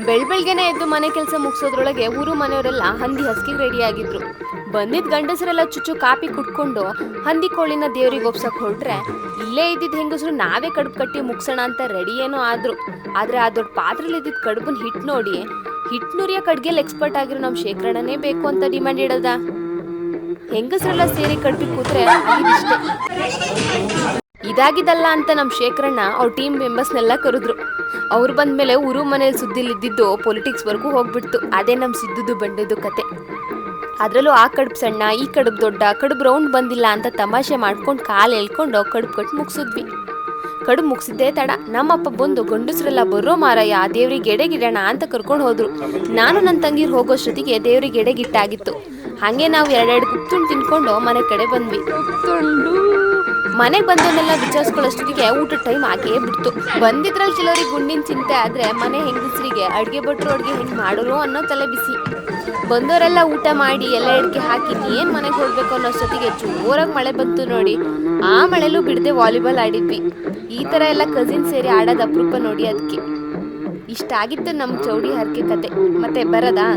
ಬೆಳ್ಬೆಳ್ಗೆನೆ ಎದ್ದು ಮನೆ ಕೆಲಸ ಮುಗಿಸೋದ್ರೊಳಗೆ ಊರು ಮನೆಯವರೆಲ್ಲ ಹಂದಿ ಹಸ್ಕಿಗೆ ರೆಡಿ ಆಗಿದ್ರು. ಬಂದಿದ್ ಗಂಡಸರೆಲ್ಲ ಚುಚ್ಚು ಕಾಪಿ ಕುಟ್ಕೊಂಡು ಹಂದಿ ಕೋಳಿನ ದೇವ್ರಿಗೆ ಒಪ್ಸಕ್ ಹೊರಟ್ರೆ, ಇಲ್ಲೇ ಇದ್ದಿದ್ ಹೆಂಗಸರು ನಾವೇ ಕಡುಬು ಕಟ್ಟಿ ಮುಗ್ಸೋಣ ಅಂತ ರೆಡಿ ಏನೋ ಆದ್ರು. ಆದ್ರೆ ಆ ದೊಡ್ಡ ಪಾತ್ರೆಲಿ ಇದ್ದಿದ್ ಕಡುಬನ್ ಹಿಟ್ ನೋಡಿ, ಹಿಟ್ ನುರಿಯ ಕಡ್ಗೆಲ್ ಎಕ್ಸ್ಪರ್ಟ್ ಆಗಿರೋ ನಮ್ ಶೇಖರಣನೇ ಬೇಕು ಅಂತ ಡಿಮ್ಯಾಂಡ್ ಇಡದ. ಹೆಂಗಸರೆಲ್ಲ ಸೇರಿ ಕಡ್ಬಿ ಕೂತ್ರೆ ಇದಿಷ್ಟೇ. ಇದಾಗಿದ್ದಲ್ಲ ಅಂತ ನಮ್ ಶೇಖರಣ್ಣ ಅವ್ರ ಟೀಮ್ ಮೆಂಬರ್ಸ್ನೆಲ್ಲ ಕರೆದ್ರು. ಅವ್ರು ಬಂದ್ಮೇಲೆ ಊರು ಮನೇಲಿ ಸುದ್ದಿಲಿದ್ದಿದ್ದು ಪೊಲಿಟಿಕ್ಸ್ ವರ್ಗೂ ಹೋಗ್ಬಿಡ್ತು. ಅದೇ ನಮ್ ಸಿದ್ದುದು ಬಂಡದ್ದು ಕತೆ. ಅದ್ರಲ್ಲೂ ಆ ಕಡುಬು ಸಣ್ಣ, ಈ ಕಡುಬು ದೊಡ್ಡ, ಕಡುಬು ರೌಂಡ್ ಬಂದಿಲ್ಲ ಅಂತ ತಮಾಷೆ ಮಾಡ್ಕೊಂಡು ಕಾಲು ಎಳ್ಕೊಂಡು ಕಡುಬು ಕಟ್ಟು ಮುಗಿಸಿದ್ವಿ. ಕಡುಬು ಮುಗಿಸಿದ್ದೇ ತಡ, ನಮ್ಮಪ್ಪ ಬಂದು ಗಂಡಸ್ರೆಲ್ಲ ಬರೋ ಮಾರಾಯ ದೇವ್ರಿಗೆ ಎಡೆಗಿಡೋಣ ಅಂತ ಕರ್ಕೊಂಡು ಹೋದ್ರು. ನಾನು ನನ್ನ ತಂಗಿರ್ ಹೋಗೋಷ್ಟೊತ್ತಿಗೆ ದೇವ್ರಿಗೆ ಎಡೆಗಿಟ್ಟಾಗಿತ್ತು. ಹಾಗೆ ನಾವು ಎರಡೆರಡು ಕುತ್ತುಂಡು ತಿನ್ಕೊಂಡು ಮನೆ ಕಡೆ ಬಂದ್ವಿ. ಮನೆಗೆ ಬಂದವನ್ನೆಲ್ಲ ವಿಚಾರಿಸ್ಕೊಳ್ಳೋಷ್ಟೊತ್ತಿಗೆ ಊಟದ ಟೈಮ್ ಆಗೇ ಬಿಡ್ತು. ಬಂದಿದ್ರಲ್ಲಿ ಕೆಲವರಿಗೆ ಗುಂಡಿನ ಚಿಂತೆ ಆದ್ರೆ ಮನೆ ಹೆಂಗಸರಿಗೆ ಅಡ್ಗೆ ಭಟ್ರು ಅಡ್ಗೆ ಹೆಂಗ್ ಮಾಡೋರು ಅನ್ನೋ ತಲೆ ಬಿಸಿ. ಬಂದವರೆಲ್ಲ ಊಟ ಮಾಡಿ ಎಲ್ಲ ಎಡ್ಗೆ ಹಾಕಿ ಏನ್ ಮನೆಗೆ ಹೋಗ್ಬೇಕು ಅನ್ನೋಷ್ಟೊತ್ತಿಗೆ ಜೋರಾಗಿ ಮಳೆ ಬಂತು ನೋಡಿ. ಆ ಮಳೆಲೂ ಬಿಡದೆ ವಾಲಿಬಾಲ್ ಆಡಿದ್ವಿ. ಈ ತರ ಎಲ್ಲ ಕಸಿನ್ ಸೇರಿ ಆಡೋದು ಅಪರೂಪ ನೋಡಿ. ಅದಕ್ಕೆ ಇಷ್ಟ ಆಗಿತ್ತು ನಮ್ ಚೌಡಿ ಹರಕೆ ಕತೆ. ಮತ್ತೆ ಬರದಾ?